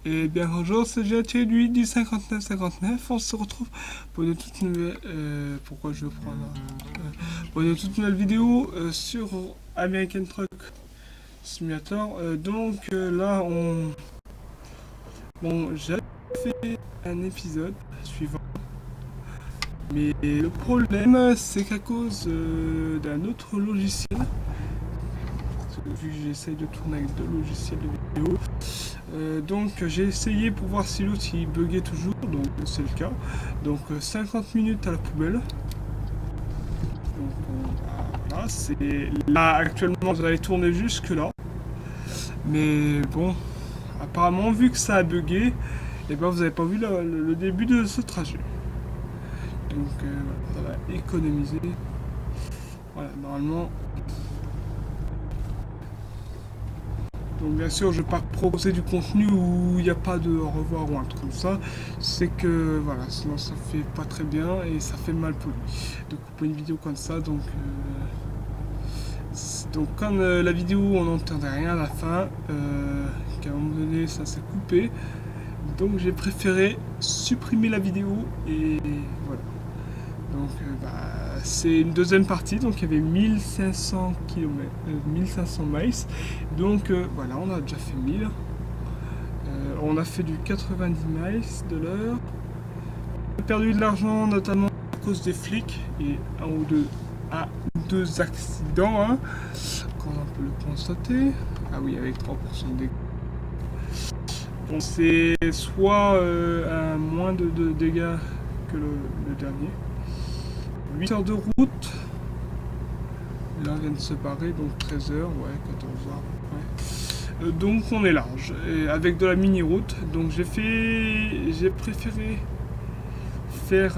Et bien bonjour, c'est GT lui du 5959. On se retrouve pour une toute nouvelle. Pourquoi je prends là pour une toute nouvelle vidéo sur American Truck Simulator. Là, j'ai fait un épisode suivant. Mais le problème, c'est qu'à cause d'un autre logiciel, vu que j'essaye de tourner avec deux logiciels de vidéo. J'ai essayé pour voir si l'autre il buguait toujours, donc c'est le cas. 50 minutes à la poubelle. Voilà, là actuellement vous allez tourner jusque là. Mais bon, apparemment vu que ça a bugué, et ben vous n'avez pas vu le début de ce trajet. Ça va économiser. Voilà, normalement. Donc bien sûr, je ne vais pas proposer du contenu où il n'y a pas de au revoir ou un truc comme ça. C'est que voilà, sinon ça fait pas très bien et ça fait mal poli de couper une vidéo comme ça. Comme la vidéo on n'entendait rien à la fin, qu'à un moment donné ça s'est coupé. Donc j'ai préféré supprimer la vidéo et voilà. C'est une deuxième partie, donc il y avait 1500 km, 1500 miles. Voilà, on a déjà fait 1000. On a fait du 90 miles de l'heure. On a perdu de l'argent notamment à cause des flics et un ou deux accidents, hein, comme on peut le constater. Ah oui, avec 3% de dégâts. Bon, c'est soit un moins de dégâts que le dernier. 8 heures de route. Là on vient de se barrer, donc 13 heures, ouais, 14 heures. Ouais. Donc on est large, et avec de la mini-route. Donc j'ai préféré faire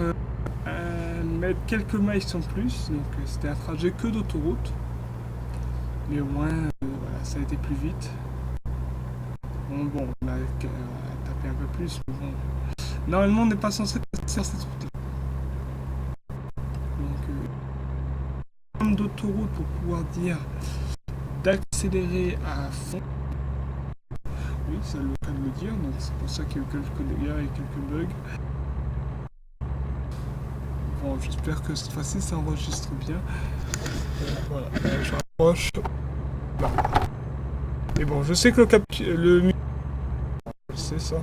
mettre quelques miles en plus. Donc c'était un trajet que d'autoroute. Mais au moins, voilà, ça a été plus vite. Bon, on a tapé un peu plus, mais bon. Normalement on n'est pas censé passer sur cette route. D'autoroute pour pouvoir dire d'accélérer à fond. Oui, c'est le cas de le dire, donc c'est pour ça qu'il y a eu quelques dégâts et quelques bugs. Bon, j'espère que cette fois-ci ça enregistre bien. Voilà, je rapproche. Bah. Et bon, je sais que le c'est ça.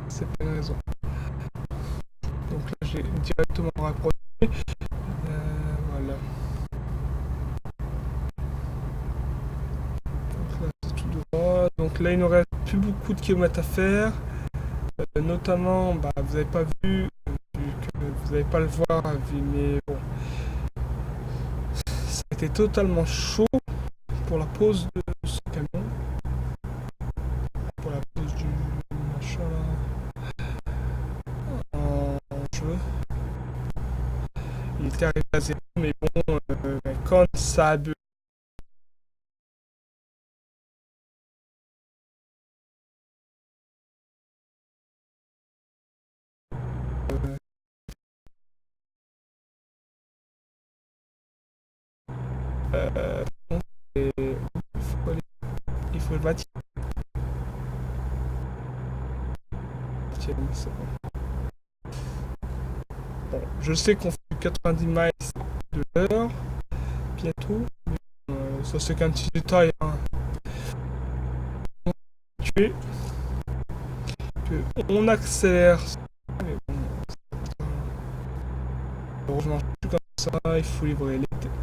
C'est pas une raison. Donc là, j'ai directement rapproché. Voilà. Donc là, c'est tout droit. Donc là, il ne reste plus beaucoup de kilomètres à faire. Notamment, vous n'avez pas vu, vu que vous n'allez pas le voir, mais bon, ça a été totalement chaud pour la pose de ce camion, pour la pose du machin là, en jeu. Il était arrivé à zéro, mais bon, quand ça a bugué, il faut le bâtir. C'est bon. Bon, je sais qu'on fait 90 miles de l'heure bientôt. Ça c'est qu'un petit détail. Hein. On accélère. Mais bon, heureusement, plus comme ça, il faut livrer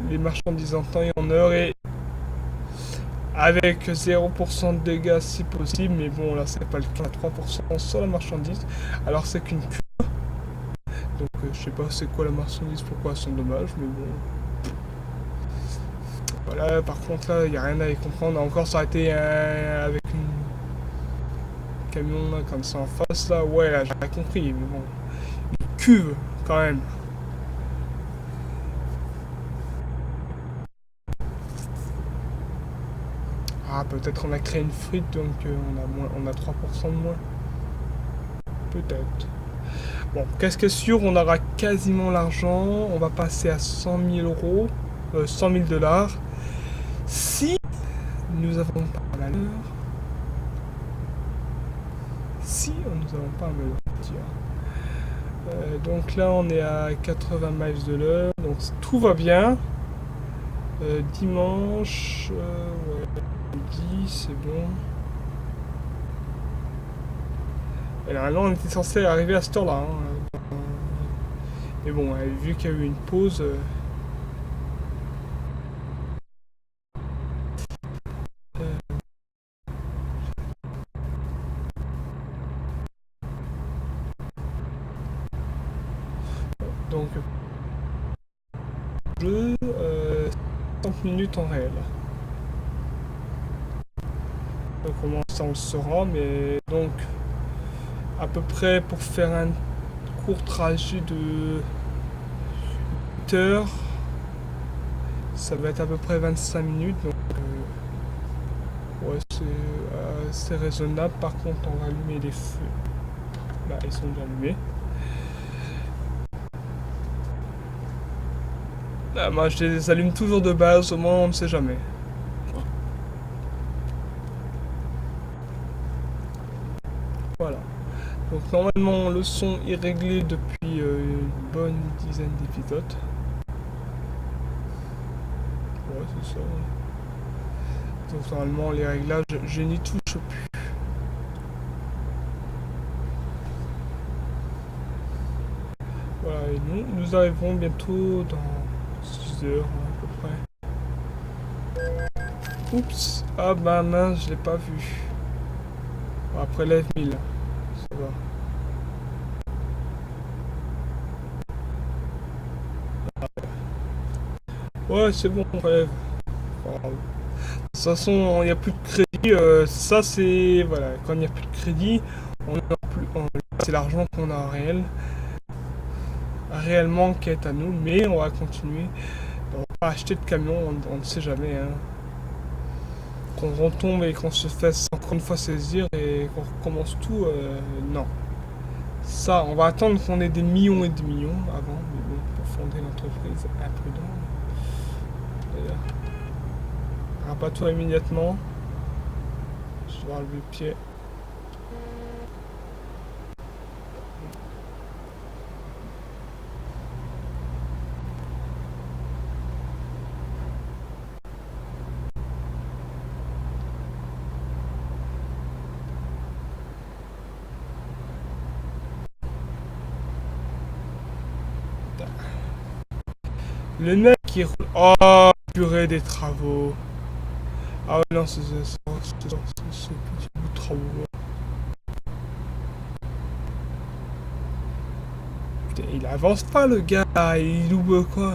les marchandises en temps et en heure et avec 0% de dégâts si possible. Mais bon, là c'est pas le cas, 3% sur la marchandise. Alors c'est qu'une cure. Donc je sais pas c'est quoi la marchandise, pourquoi c'est dommage, mais bon. Voilà, par contre là, il n'y a rien à y comprendre. Encore ça a été avec une camion là, comme ça en face là, ouais là j'ai compris, mais bon. Une cuve quand même. Ah, peut-être on a créé une fuite, donc on a 3% de moins. Peut-être. Bon, qu'est-ce que sûr, on aura quasiment l'argent. On va passer à 100 000 euros, 100 000 dollars. Si nous avons pas malheur. Si, nous avons pas malheur. Donc là, on est à 80 miles de l'heure, donc tout va bien. Dimanche, ouais, midi, c'est bon. Et normalement, on était censé arriver à cette heure-là. Hein. Mais bon, vu qu'il y a eu une pause. Donc, jeu, 30 minutes en réel. Donc, comment ça on le saura, mais donc, à peu près pour faire un court trajet de 8 heures, ça va être à peu près 25 minutes. Donc, ouais, c'est raisonnable. Par contre, on va allumer les feux. Là, ils sont déjà allumés. Là, moi, je les allume toujours de base, au moins on ne sait jamais. Voilà. Donc normalement le son est réglé depuis une bonne dizaine d'épisodes. Ouais, c'est ça. Donc normalement les réglages, je n'y touche plus. Voilà, et nous arriverons bientôt dans 6 heures à peu près. Oups, ah bah mince, je l'ai pas vu. Bon, après lève 1000, ça va. Ouais, c'est bon, on relève. Enfin, de toute façon, il n'y a plus de crédit. Ça, c'est. Voilà, quand il n'y a plus de crédit, c'est l'argent qu'on a en réel. Réellement qui est à nous, mais on va continuer. On va pas acheter de camion, on ne sait jamais. Hein. Qu'on retombe et qu'on se fasse encore une fois saisir et qu'on recommence tout, non. Ça, on va attendre qu'on ait des millions et des millions avant, mais bon, pour fonder l'entreprise, imprudent. D'ailleurs, rabat-toi immédiatement. Je dois enlever le pied. Le mec qui roule. Oh, purée des travaux. Ah ouais, non, c'est ce petit bout de travaux. Putain, il avance pas le gars, il ouvre quoi.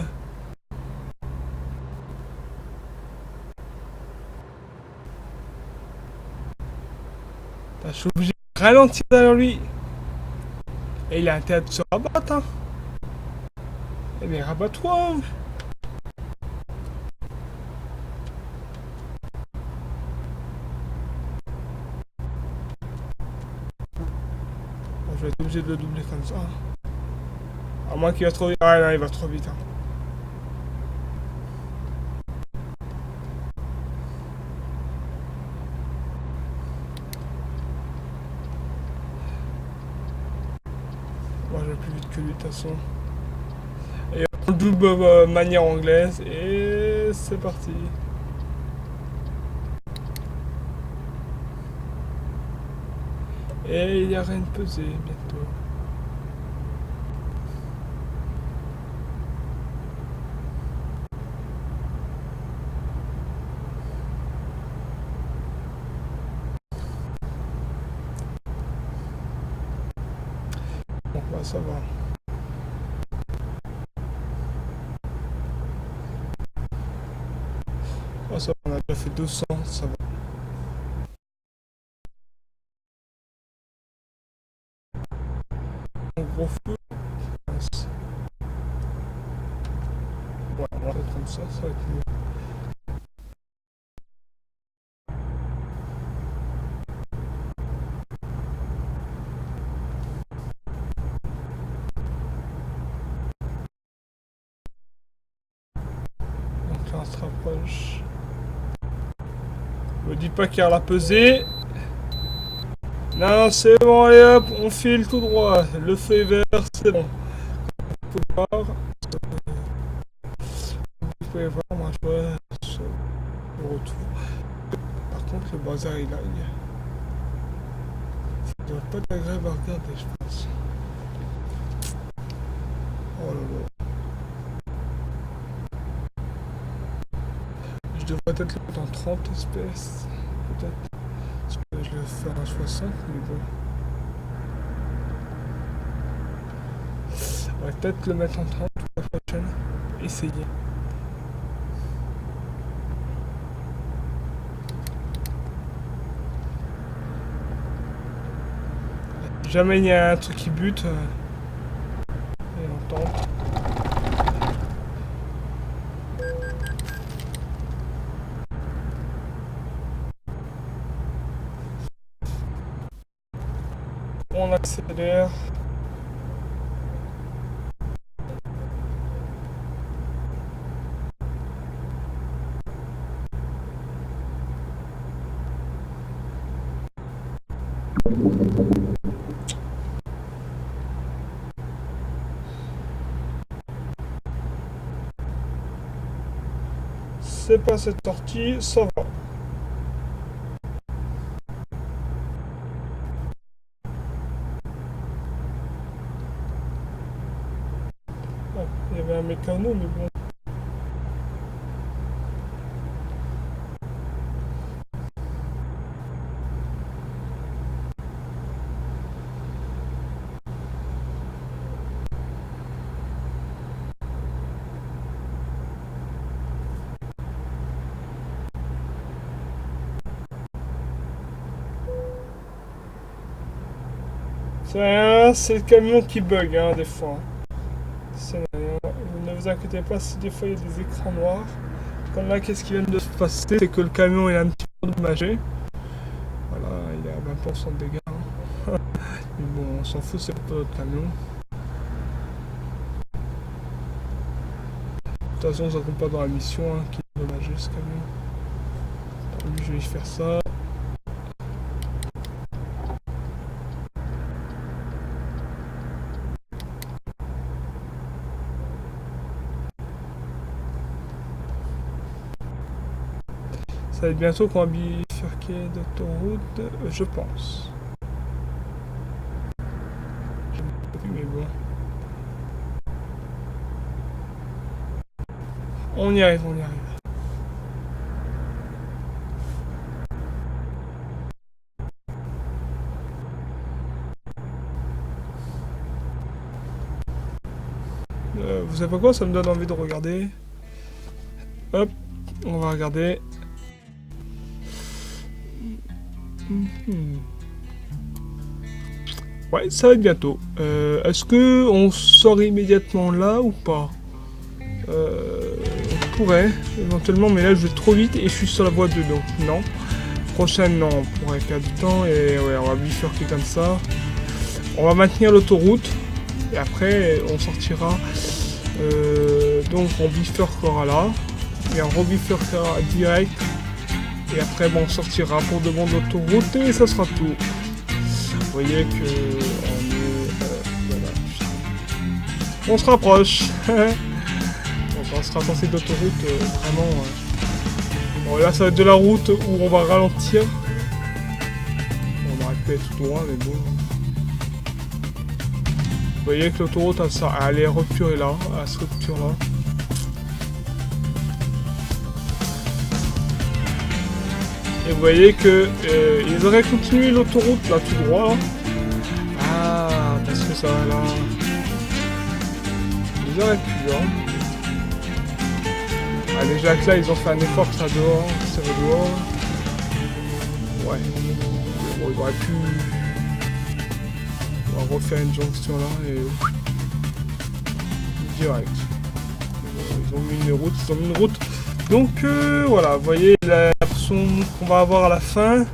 Putain, je suis obligé de ralentir derrière lui. Et il a intérêt de se rabattre, hein. Eh mais rabat-toi. Bon, je vais être obligé de le doubler comme ça. À moins qu'il va trop vite. Ah non, il va trop vite. Hein. Moi, je vais plus vite que lui de toute façon. Et on le double manière anglaise. Et c'est parti. Et il y a rien de pesé bientôt. Bon, bah ça va. Oh, ça va, on a déjà fait 200, ça va. Un gros feu. Ouais, on va faire comme ça va être mieux. Donc là, on se rapproche. Me dis pas qu'il y a la pesée. Non, c'est bon, allez hop, on file tout droit. Le feu est vert, c'est bon. Vous pouvez voir, vous pouvez voir, moi je vois le retour. Par contre, le bazar il a. Ça doit pas être agréable à regarder, je pense. Oh là là. Je devrais peut-être le mettre en 30 espèces. Peut-être. Parce que je le fais en 60, mais bon. On va peut-être le mettre en 30 pour la prochaine. Essayer. Jamais il y a un truc qui bute. Et on tente. On accélère. C'est pas cette sortie, ça va. Ah, il y avait un mécano, mais bon. C'est rien, c'est le camion qui bug, hein, des fois. C'est rien. Ne vous inquiétez pas si des fois il y a des écrans noirs. Comme là, qu'est-ce qui vient de se passer? C'est que le camion est un petit peu endommagé. Voilà, il est à 20% de dégâts. Hein. Mais bon, on s'en fout, c'est pas notre camion. De toute façon, ça compte pas dans la mission, hein, qui est endommagé ce camion. Alors, lui, je vais faire ça. Ça va être bientôt qu'on va bifurquer d'autoroute, je pense. Mais bon. On y arrive, on y arrive. Vous savez pas quoi, ça me donne envie de regarder. Hop, on va regarder. Ouais, ça va être bientôt. Est-ce que on sort immédiatement là ou pas? On pourrait, éventuellement, mais là je vais trop vite et je suis sur la voie 2, donc non. Prochaine, non, on pourrait perdre du temps et ouais, on va bifurquer comme ça. On va maintenir l'autoroute et après on sortira. Donc on bifurquera là et on rebifurquera direct. Et après, bon, on sortira pour de bon d'autoroute et ça sera tout. Vous voyez que on est... voilà. On se rapproche. Donc on sera censé d'autoroute vraiment... Bon, là, ça va être de la route où on va ralentir. On aurait pu être tout droit, mais bon. Vous voyez que l'autoroute, elle est rupturée là, à cette rupture là. Et vous voyez que ils auraient continué l'autoroute là tout droit là. Ah, parce que ça va là. Ils auraient pu, hein. Ah, déjà que là ils ont fait un effort, ça dehors, c'est dehors. Ouais. Bon, ils auraient pu. On va refaire une jonction là et. Direct. Ils ont mis une route, Donc voilà, vous voyez la version qu'on va avoir à la fin.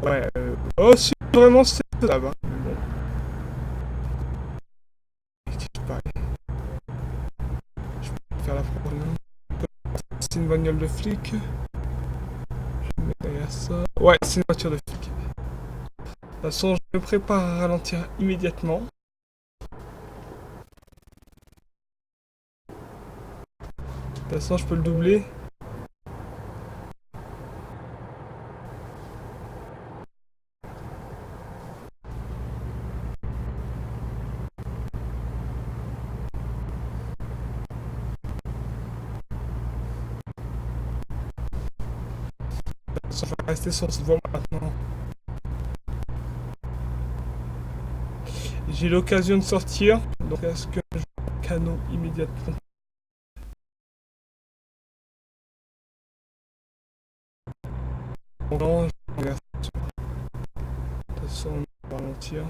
Ouais, oh si vraiment c'est faisable. Hein. Bon. Je vais faire la prochaine. C'est une bagnole de flic. Je vais ça. Ouais, c'est une voiture de flic. De toute façon, je me prépare à ralentir immédiatement. De toute façon, je peux le doubler. De toute façon, je vais rester sur cette voie maintenant. J'ai l'occasion de sortir, donc est-ce que je canon immédiatement? Non, je regarde. De toute façon, on va ralentir.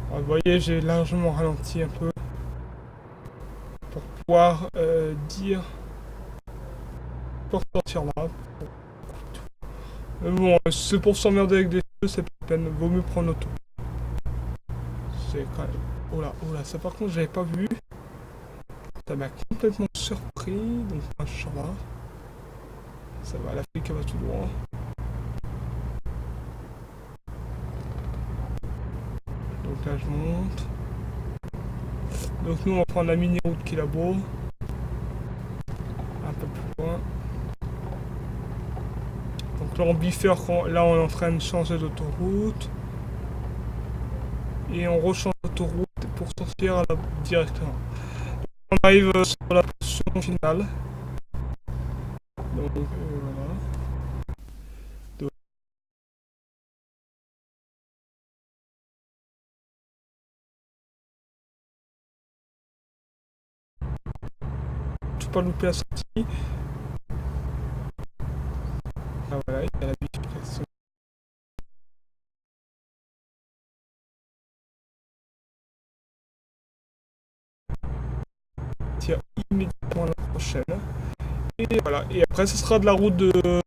Alors, vous voyez, j'ai largement ralenti un peu pour pouvoir dire pour sortir là. Mais bon, c'est pour s'emmerder avec des feux, c'est pas la peine. Vaut mieux prendre l'auto. C'est quand même. Oh là, ça par contre, j'avais pas vu. Ça m'a complètement surpris. Donc, moi, je suis là. Ça va, la flic, elle va tout droit. Donc là, je monte. Donc, nous, on va prendre la mini-route qui est là-bas. Un peu plus loin. Donc là, on bifurque. Là, on est en train de changer d'autoroute. Et on rechange d'autoroute pour sortir là directement. On arrive sur la portion finale. Donc voilà. Donc, faut pas louper la sortie. Ah voilà, il y a la bifurcation. Tire immédiatement à la prochaine. Et voilà. Et après, ce sera de la route de.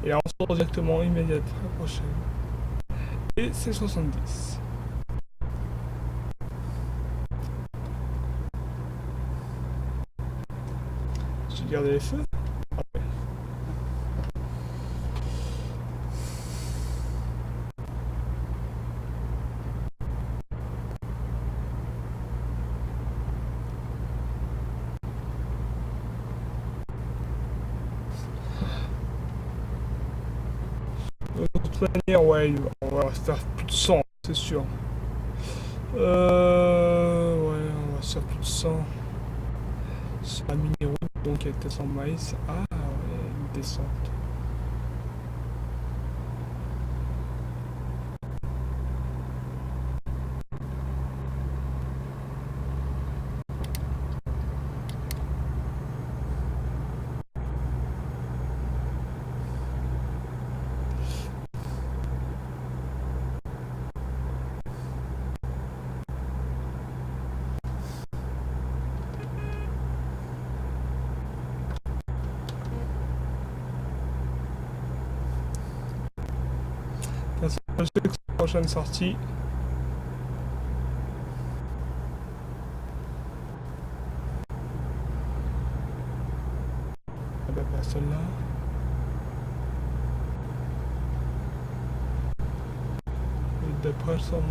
Et là, on sort directement immédiatement à la prochaine. Et c'est 70. J'ai gardé les feux. De toute manière, ouais, on va faire plus de 100, c'est sûr. Ouais, on va faire plus de 100. Sur la mini-route, donc elle était sans maïs. Ah, ouais, une descente. Je sais que c'est la prochaine sortie. Ah bah pas celle-là. Et d'après sûrement.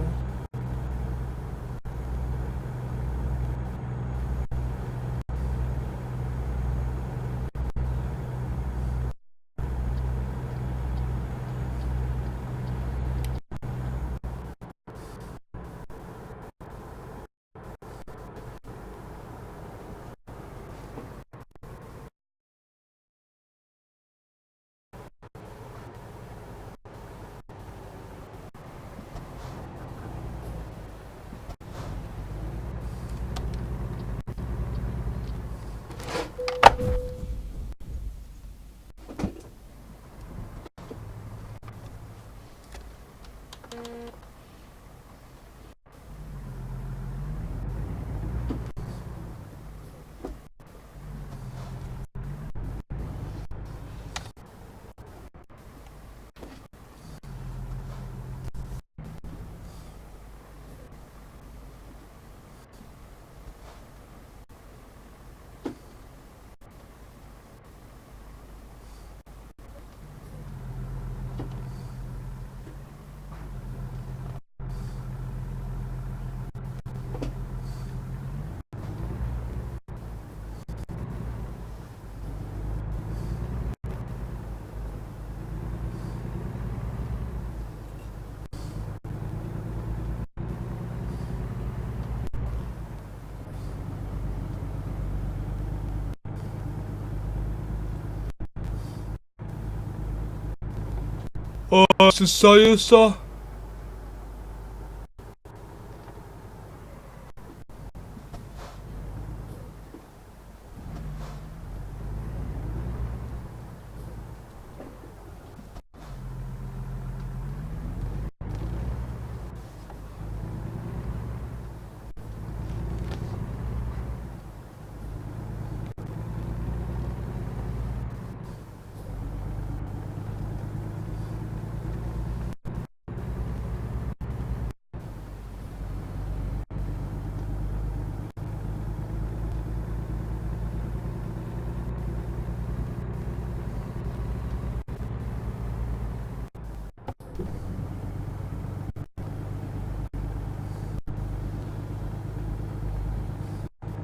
Oh, c'est sérieux ça?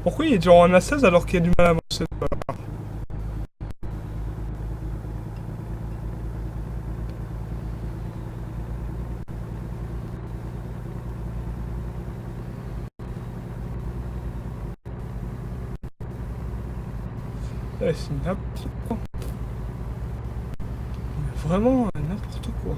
Pourquoi il est déjà en A16 alors qu'il y a du mal à avancer? Eh, c'est n'importe quoi. Mais vraiment n'importe quoi.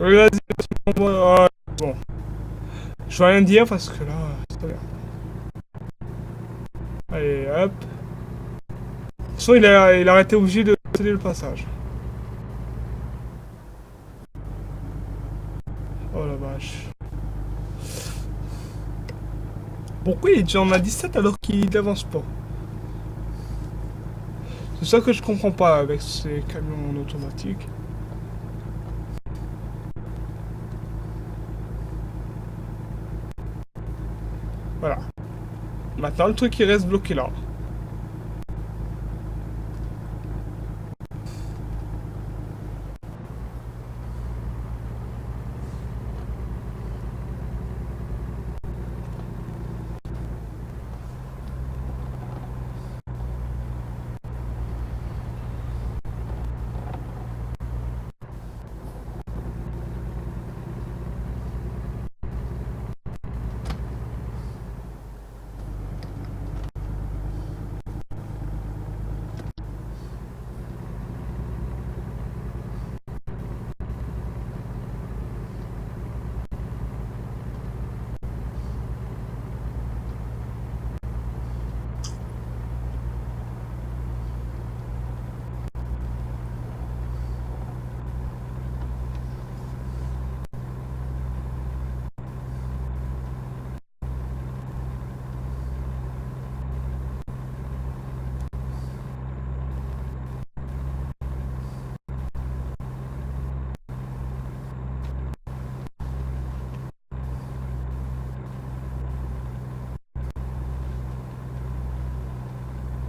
Vas-y, bon. Je vais rien dire parce que là, c'est pas bien. Allez, hop. De toute façon, il a été obligé de céder le passage. Oh la vache. Pourquoi il est déjà en A17 alors qu'il n'avance pas? C'est ça que je comprends pas avec ces camions en automatique. Voilà. Maintenant, le truc il reste bloqué là.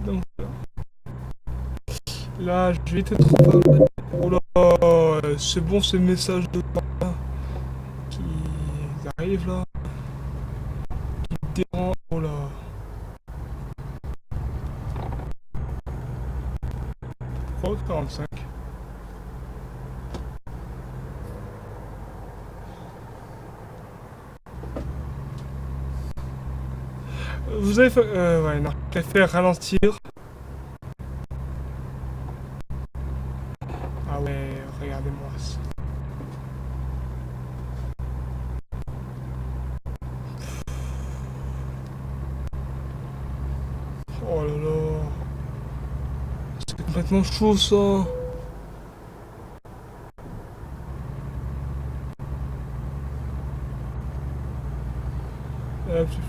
Donc là, je vais te trouver. Oh là, c'est bon ce message de là qui arrive là. Qui dérange. Oh là. Pourquoi 45? Vous avez fait... ouais, non. Je préfère ralentir. Ah ouais, regardez-moi ça. Oh là là. complètement chaud ça. Tu-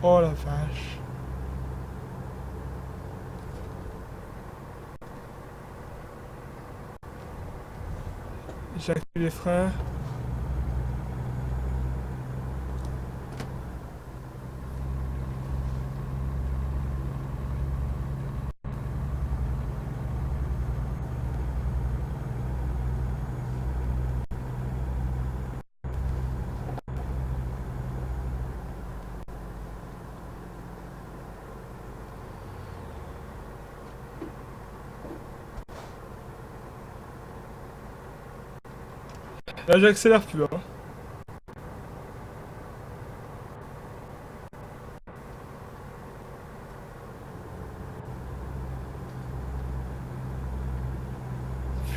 Oh la vache. J'active les freins. Là j'accélère plus, hein.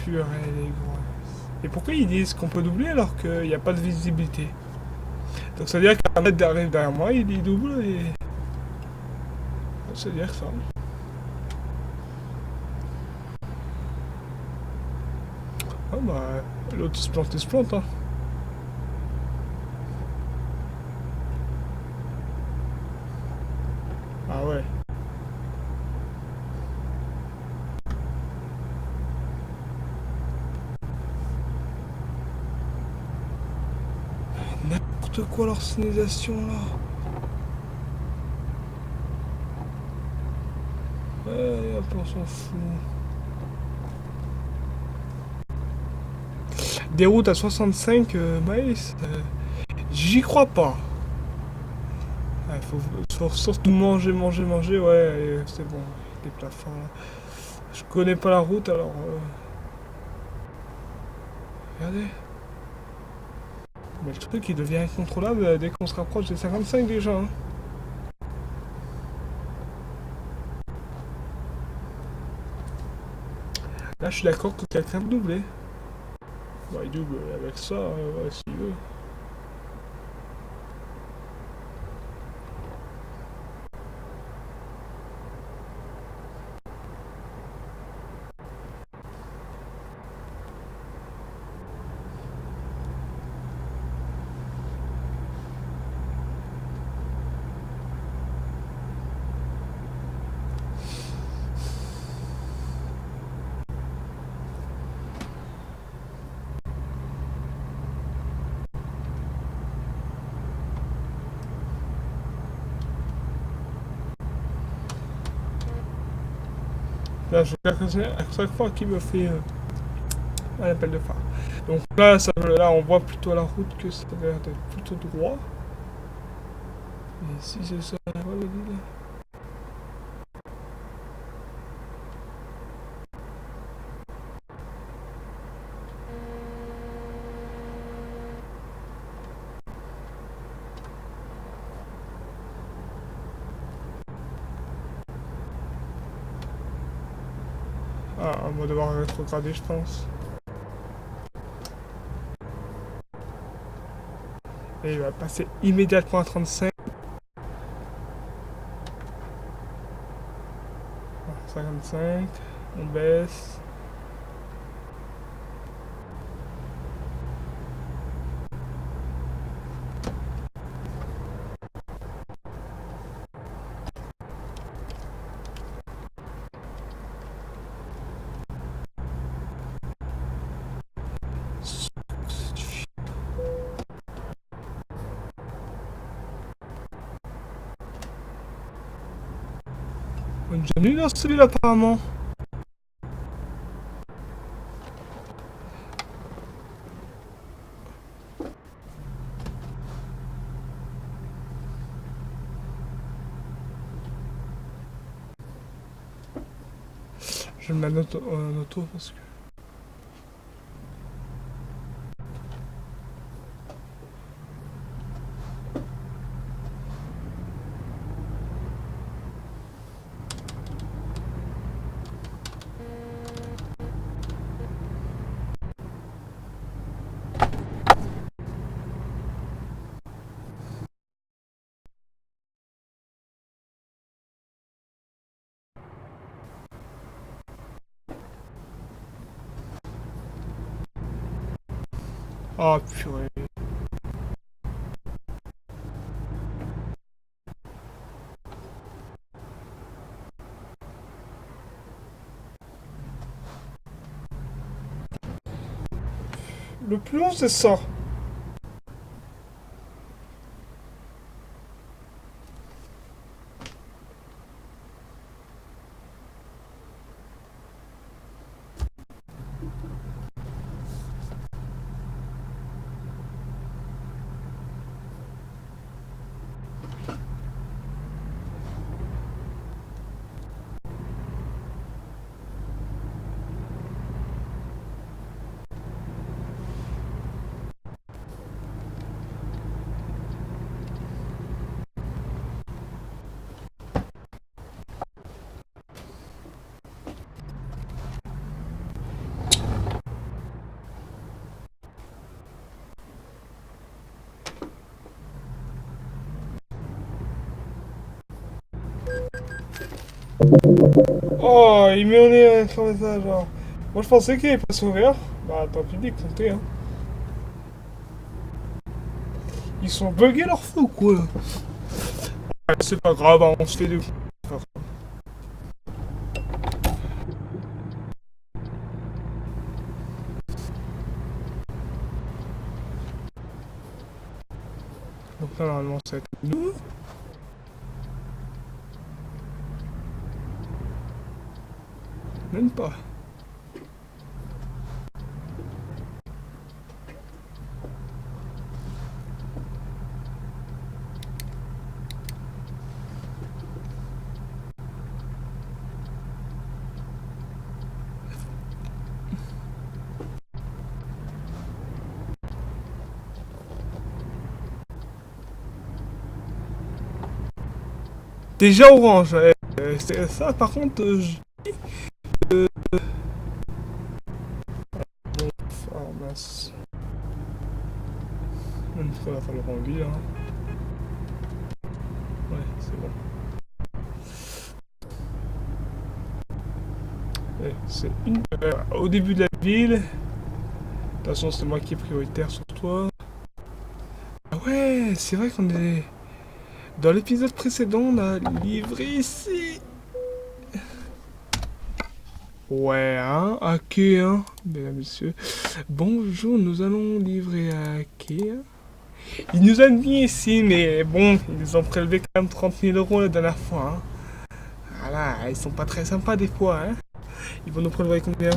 Purée les gros. Et pourquoi ils disent qu'on peut doubler alors qu'il n'y a pas de visibilité? Donc ça veut dire qu'un mec arrive derrière moi, il double et... Ça veut dire ça. Ah bah, l'autre il se plante, hein. Ah ouais. N'importe quoi leur signalisation là. Ouais, hop, on s'en fout. Des routes à 65 miles, j'y crois pas. Ouais, faut surtout manger, manger, manger, ouais, c'est bon, les plafonds là. Je connais pas la route alors. Regardez. Mais le truc il devient incontrôlable dès qu'on se rapproche des 55 déjà, hein. Là je suis d'accord que quelqu'un me doubler. Bah il double avec ça, ouais, s'il veut. Là je à chaque fois qu'il me fait un appel de phare. Donc là, là on voit plutôt à la route que ça a l'air d'être plutôt droit. Et si c'est ça, voilà, là. Ah, on va devoir rétrograder, je pense. Et il va passer immédiatement à 35. 55. On baisse. On est déjà dans celui-là apparemment. Je vais me mettre en auto parce que... Oh purée. Le plus long, c'est ça. Oh, il met au nez un message, genre. Moi, je pensais qu'il allait pas s'ouvrir. Bah, tant pis, décompté, hein. Ils sont buggés leur feu ou quoi, là? Ah, c'est pas grave, hein, on se fait deux. Donc là, normalement, ça va être nous. Même pas. Déjà orange. Ça, par contre, oh mince. Une fois, il va falloir enlever, hein. Ouais, c'est bon. C'est une... au début de la ville. De toute façon, c'est moi qui est prioritaire sur toi. Ah ouais, c'est vrai qu'on est... Dans l'épisode précédent, on a livré ici. Ouais, hein, à Kea, hein, mesdames et messieurs. Bonjour, nous allons livrer à Kea. Ils nous ont mis ici, mais bon, ils nous ont prélevé quand même 30 000 € la dernière fois, hein. Voilà, ils sont pas très sympas des fois, hein. Ils vont nous prélever combien?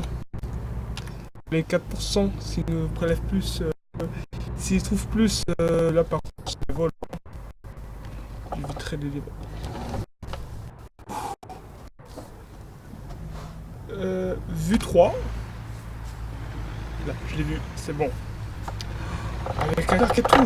Les 4% s'ils nous prélèvent plus. S'ils trouvent plus, là par contre, c'est vol. J'éviterai de livrer. Vue 3. Là, je l'ai vu, c'est bon. Avec un arc et tout.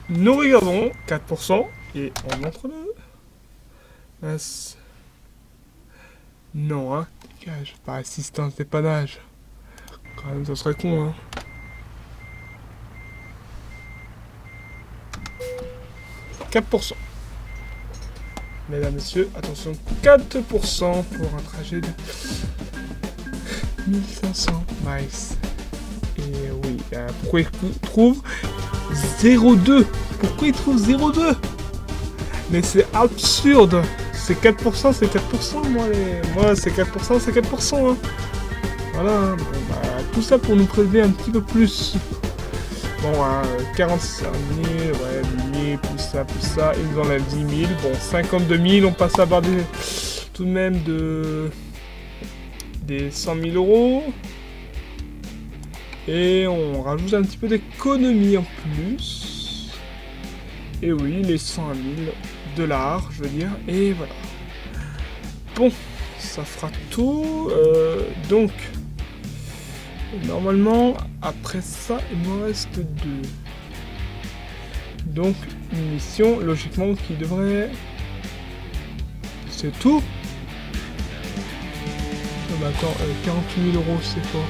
Nous regardons 4% et on montre le. Mince. Non, hein. Dégage, pas assistance dépannage. Quand même, ça serait con, hein. « 4%. Mesdames, messieurs, attention, 4% pour un trajet de 1500 miles. Et oui, pourquoi il trouve 0,2? Pourquoi il trouve 0,2? Mais c'est absurde. C'est 4%, c'est 4%, moi c'est 4%, c'est 4%, hein. Voilà, bon, bah, tout ça pour nous prélever un petit peu plus Bon, hein, 45 000, ouais, 10 000, plus ça, ils nous enlèvent 10 000. Bon, 52 000, on passe à avoir tout de même des 100 000 euros. Et on rajoute un petit peu d'économie en plus. Et oui, les 100 000 dollars, je veux dire. Et voilà. Bon, ça fera tout. Donc, normalement, après ça, il me reste 2. Donc, une mission, logiquement, qui devrait... C'est tout. Oh, bah attends, 48 000 euros, c'est quoi?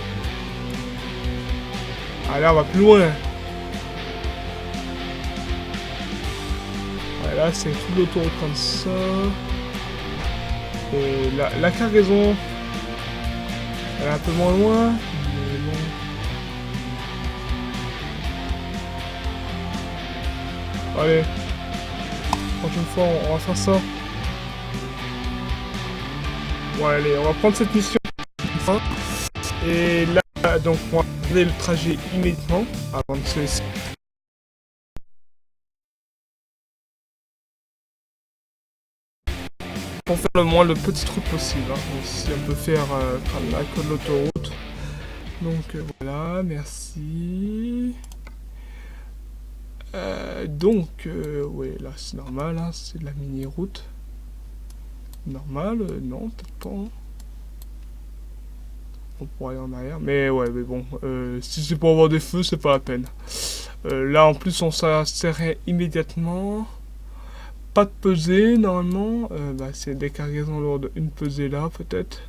Ah là, on va plus loin. Ouais, là, c'est tout l'autoroute comme ça. Et la cargaison, elle est un peu moins loin. Mais bon. Allez. Prochaine fois, on va faire ça. Bon, allez, on va prendre cette mission. Et là, donc, on va regarder le trajet immédiatement avant de se laisser. Pour faire le moins de petites routes possible. Hein. Donc, si on peut faire la côte de l'autoroute. Donc voilà, merci. Ouais, là c'est normal, hein, c'est de la mini-route. Normal, non, peut-être pas. Hein. On pourrait aller en arrière, mais ouais, mais bon, si c'est pour avoir des feux, c'est pas la peine. Là en plus, on s'insérait immédiatement. Pas de pesée normalement, bah, c'est des cargaisons lourdes, une pesée là peut-être.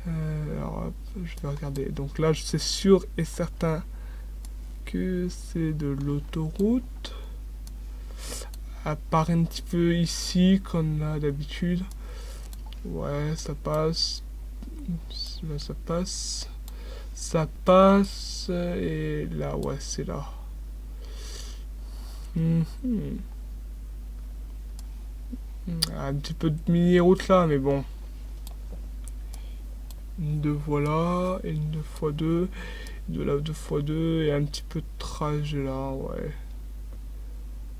Alors hop, je vais regarder. Donc là, c'est sûr et certain que c'est de l'autoroute. À part un petit peu ici, comme là d'habitude. Ouais, ça passe. Là, ça passe. Ça passe. Et là, ouais, c'est là. Un petit peu de mini-route là, mais bon. Une 2 voilà, et une 2x2, de là 2x2, et un petit peu de trajet là, ouais.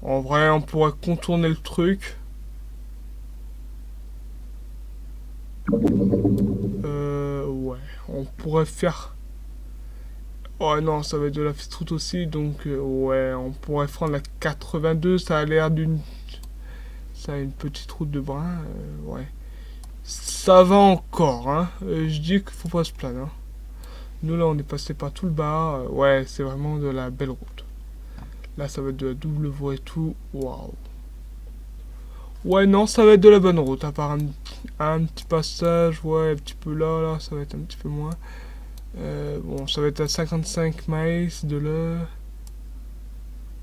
En vrai, on pourrait contourner le truc. Ouais, on pourrait faire... Oh non, ça va être de la petite route aussi, donc ouais, on pourrait prendre la 82, ça a l'air d'une... Ça a une petite route de brin, ouais. Ça va encore, hein. Je dis qu'il faut pas se plaindre, hein. Nous là, on est passé par tout le bas, ouais, c'est vraiment de la belle route. Là, ça va être de la double voie et tout, waouh. Ouais, non, ça va être de la bonne route, à part un petit passage, ouais, un petit peu là, ça va être un petit peu moins. Bon, ça va être à 55 miles de l'heure.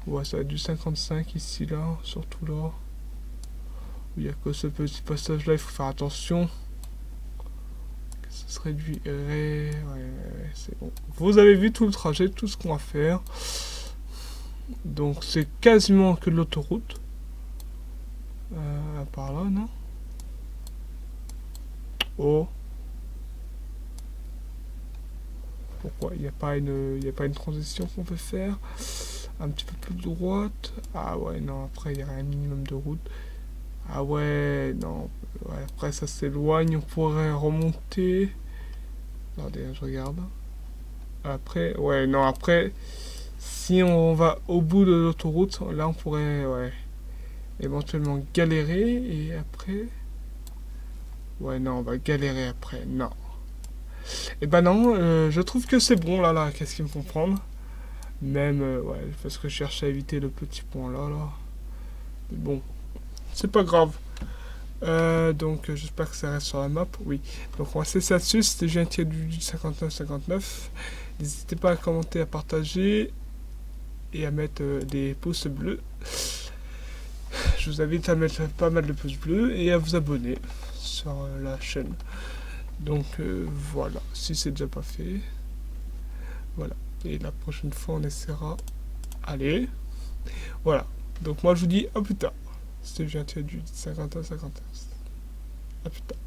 Ouais, ça va être du 55 ici, là, surtout là. Il y a que ce petit passage là, il faut faire attention. Ça se réduirait. Ouais, c'est bon. Vous avez vu tout le trajet, tout ce qu'on va faire. Donc c'est quasiment que de l'autoroute. Par là, non? Oh. Pourquoi il n'y a pas une transition qu'on peut faire? Un petit peu plus de droite. Ah ouais, non, après il y aurait un minimum de route. Ah ouais, non. Ouais, après ça s'éloigne, on pourrait remonter. Attendez, je regarde. Après, ouais, non, après, si on va au bout de l'autoroute, là on pourrait, ouais, éventuellement galérer. Et après... Ouais, non, on va galérer après, non. Et ben non, je trouve que c'est bon, là, qu'est-ce qu'ils me font prendre? Même, ouais, parce que je cherche à éviter le petit point là. Mais bon, c'est pas grave. Donc j'espère que ça reste sur la map, oui. Donc on va cesser là-dessus, c'était GNT du 59-59. N'hésitez pas à commenter, à partager et à mettre des pouces bleus. Je vous invite à mettre pas mal de pouces bleus et à vous abonner sur la chaîne. Donc voilà, si c'est déjà pas fait. Voilà, et la prochaine fois on essaiera. Allez, voilà. Donc moi je vous dis à plus tard. C'était GNT du 51-51. À plus tard.